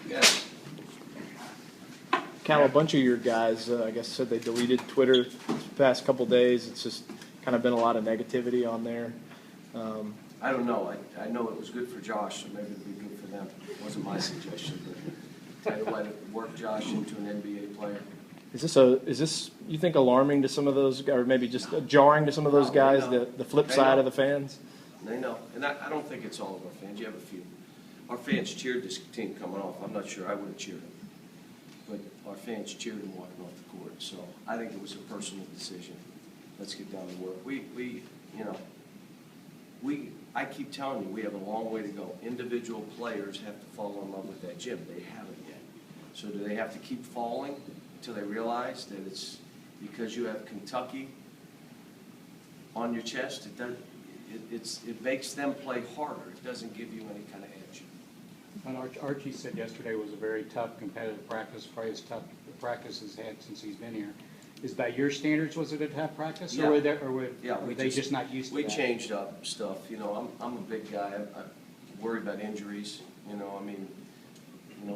Yeah. Cal, a bunch of your guys, I guess, said they deleted Twitter the past couple days. It's just kind of been a lot of negativity on there. I don't know. I know it was good for Josh, so maybe it'd be good for them. It wasn't my suggestion, but tell you what, it worked Josh into an NBA player. Is this you think alarming to some of those, or maybe just jarring to some of those guys? The flip side of the fans. They know, and I don't think it's all of our fans. You have a few. Our fans cheered this team coming off. I'm not sure I would have cheered them, but our fans cheered him walking off the court. So I think it was a personal decision. Let's get down to work. I keep telling you, we have a long way to go. Individual players have to fall in love with that gym. They haven't yet. So do they have to keep falling until they realize that it's because you have Kentucky on your chest? It makes them play harder. It doesn't give you any kind of edge. And Archie said yesterday was a very tough competitive practice, probably as tough practice he's had since he's been here. Is by your standards, was it a tough practice, Yeah. or were they just not used to We that? changed up stuff. You know, I'm a big guy. I'm worried about injuries. You know, I mean,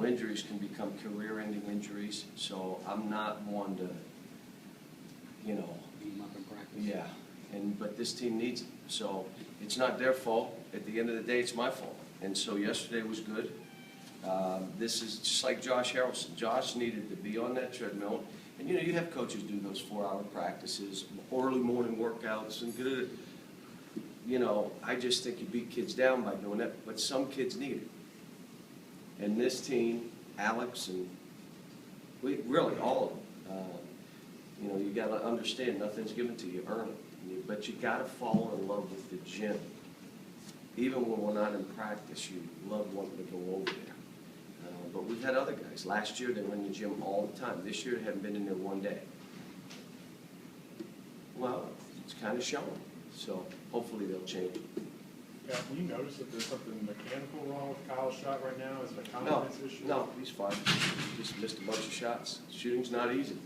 injuries can become career-ending injuries. So I'm not one to, Beat 'em up in practice. yeah. But this team needs it. So it's not their fault. At the end of the day, it's my fault. And so yesterday was good. This is just like Josh Harrelson. Josh needed to be on that treadmill. And, you have coaches do those 4-hour practices, early morning workouts, and good. I just think you beat kids down by doing that. But some kids need it. And this team, Alex, and really all of them, you got to understand nothing's given to you, earn it. But you got to fall in love with the gym. Even when we're not in practice, you love wanting to go over there. But we've had other guys. Last year, they were in the gym all the time. This year, they haven't been in there one day. Well, it's kind of showing. So hopefully they'll change. Yeah, have you noticed that there's something mechanical wrong with Kyle's shot right now? Is it a confidence issue? No, he's fine. He just missed a bunch of shots. Shooting's not easy.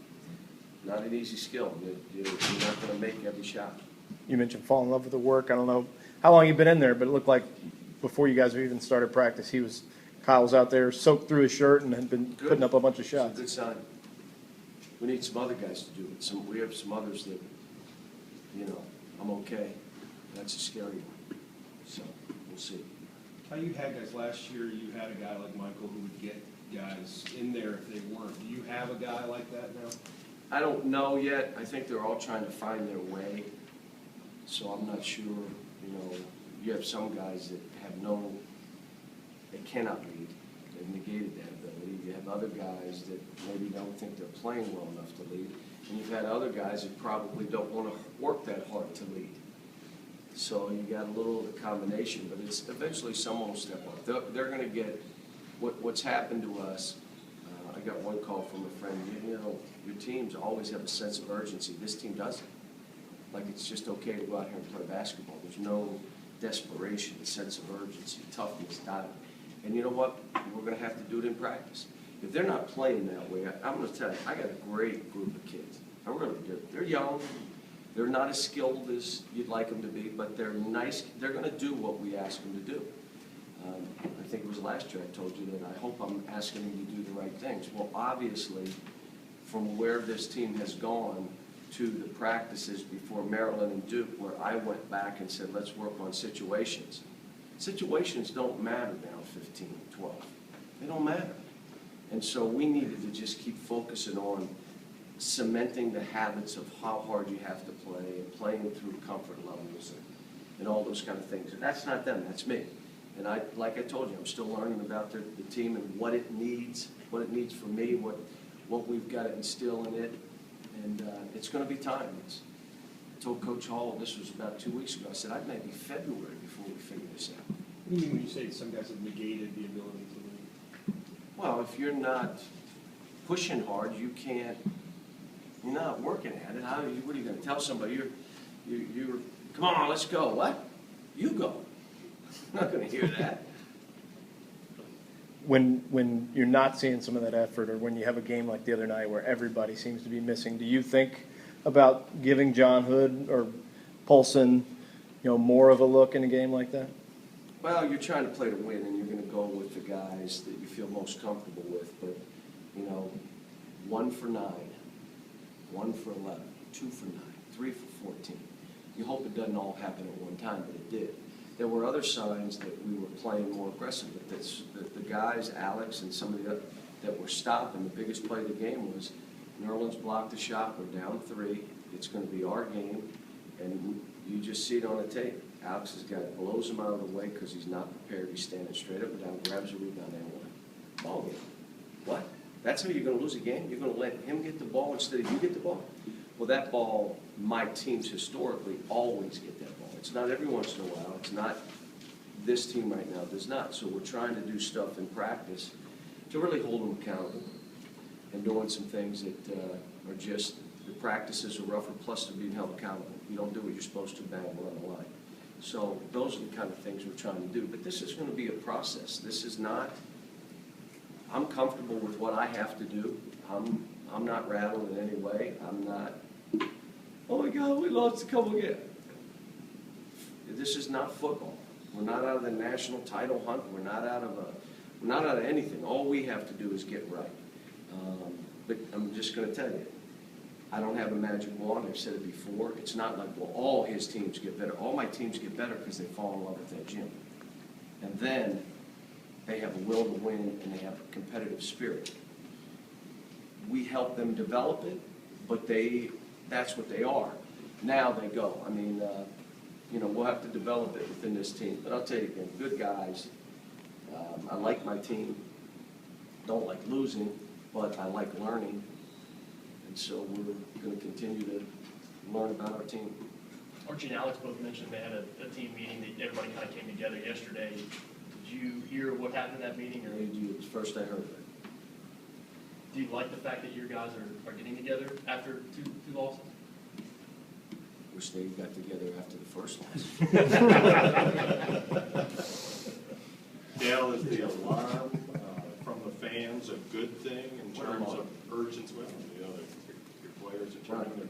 Not an easy skill. You're not going to make every shot. You mentioned falling in love with the work. I don't know how long you've been in there, but it looked like before you guys even started practice, Kyle was out there soaked through his shirt and had been putting up a bunch of shots. It's a good sign. We need some other guys to do it. We have some others that, I'm okay. That's a scary one. So we'll see. How you had guys last year, you had a guy like Michael who would get guys in there if they weren't. Do you have a guy like that now? I don't know yet. I think they're all trying to find their way. So I'm not sure. You have some guys that they cannot lead. They've negated that ability. You have other guys that maybe don't think they're playing well enough to lead. And you've had other guys that probably don't want to work that hard to lead. So you got a little of the combination, but it's eventually someone will step up. They're going to get what's happened to us. I got one call from a friend. Your teams always have a sense of urgency. This team doesn't. Like it's just okay to go out here and play basketball. There's no desperation, sense of urgency, toughness, diving. And you know what? We're going to have to do it in practice. If they're not playing that way, I'm going to tell you, I got a great group of kids. I really do. They're young. They're not as skilled as you'd like them to be, but they're nice. They're going to do what we ask them to do. I think it was last year I told you that I hope I'm asking them to do the right things. Well, obviously, from where this team has gone to the practices before Maryland and Duke, where I went back and said, let's work on situations. Situations don't matter now, 15, 12. They don't matter. And so we needed to just keep focusing on cementing the habits of how hard you have to play and playing through comfort levels and all those kind of things. And that's not them, that's me. And like I told you, I'm still learning about the team and what it needs for me, what we've got to instill in it. And it's going to be time. I told Coach Hall, this was about 2 weeks ago, I said, it may be February before we figure this out. What do you mean when you say some guys have negated the ability to lead? Well, if you're not pushing hard, you're not working at it. What are you going to tell somebody? You're come on, let's go. What? You go. I'm not going to hear that. When you're not seeing some of that effort, or when you have a game like the other night where everybody seems to be missing, do you think about giving John Hood or Polson, more of a look in a game like that? Well, you're trying to play to win, and you're gonna go with the guys that you feel most comfortable with, but, 1 for 9, 1 for 11, 2 for 9, 3 for 14. You hope it doesn't all happen at one time, but it did. There were other signs that we were playing more aggressive, but the guys, Alex and some of the other, that were stopping, the biggest play of the game was Nerlens blocked the shot, we're down 3, it's gonna be our game, and you just see it on the tape. Alex's guy blows him out of the way because he's not prepared, he's standing straight up and down, grabs a rebound and one. Ball game. What? That's how you're gonna lose a game? You're gonna let him get the ball instead of you get the ball? Well, that ball, my teams historically always get that ball. It's not every once in a while, it's not, this team right now does not. So we're trying to do stuff in practice to really hold them accountable and doing some things that are just, the practices are rougher, plus they're being held accountable. You don't do what you're supposed to, bang, we're on the line. So those are the kind of things we're trying to do. But this is going to be a process. This is not, I'm comfortable with what I have to do. I'm not rattled in any way. I'm not, oh my God, we lost a couple again. This is not football. We're not out of the national title hunt. We're not out of anything. All we have to do is get right. But I'm just going to tell you, I don't have a magic wand. I've said it before. It's not like, well, all his teams get better. All my teams get better because they fall in love with that gym. And then they have a will to win and they have a competitive spirit. We help them develop it, but that's what they are. Now they go. I mean, we'll have to develop it within this team. But I'll tell you again, good guys. I like my team. Don't like losing, but I like learning. And so we're going to continue to learn about our team. Archie and Alex both mentioned they had a team meeting that everybody kind of came together yesterday. Did you hear what happened in that meeting? Or It was first I heard of it. do you like the fact that your guys are getting together after two losses? Wish they got together after the first loss. Dale, is the alarm from the fans a good thing in What terms alarm? of urgency? Well, your players are turning their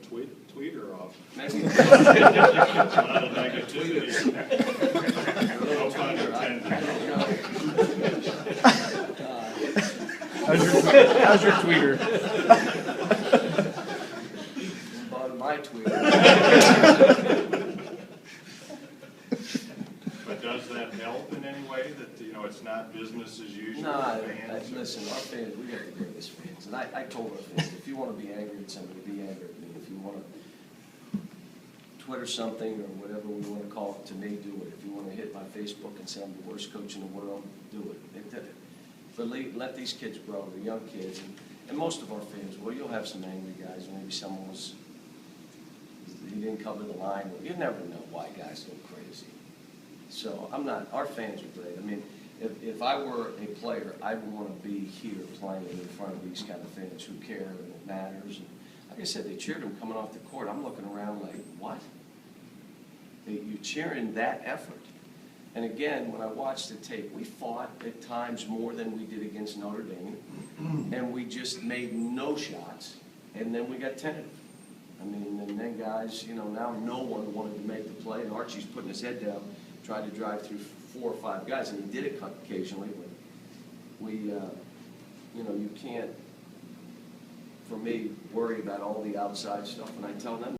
tweeter off. Maybe. A lot of negativity. No pun intended. How's your tweeter? On my tweet. But does that help in any way that, it's not business as usual? No, Fans are- listen, our fans, we got the greatest fans. And I told our fans, if you want to be angry at somebody, be angry at me. If you want to Twitter something or whatever we want to call it to me, do it. If you want to hit my Facebook and say I'm the worst coach in the world, do it. But let these kids grow, the young kids. And most of our fans, well, you'll have some angry guys. Maybe someone he didn't cover the line. You never know why guys go crazy. So our fans are great. I mean, if I were a player, I would want to be here playing in front of these kind of fans who care and it matters. And like I said, they cheered him coming off the court. I'm looking around like, what? You're cheering that effort. And again, when I watched the tape, we fought at times more than we did against Notre Dame. And we just made no shots. And then we got tentative. I mean, and then guys, now no one wanted to make the play. And Archie's putting his head down, trying to drive through 4 or 5 guys. And he did it occasionally. But you can't, for me, worry about all the outside stuff. And I tell them,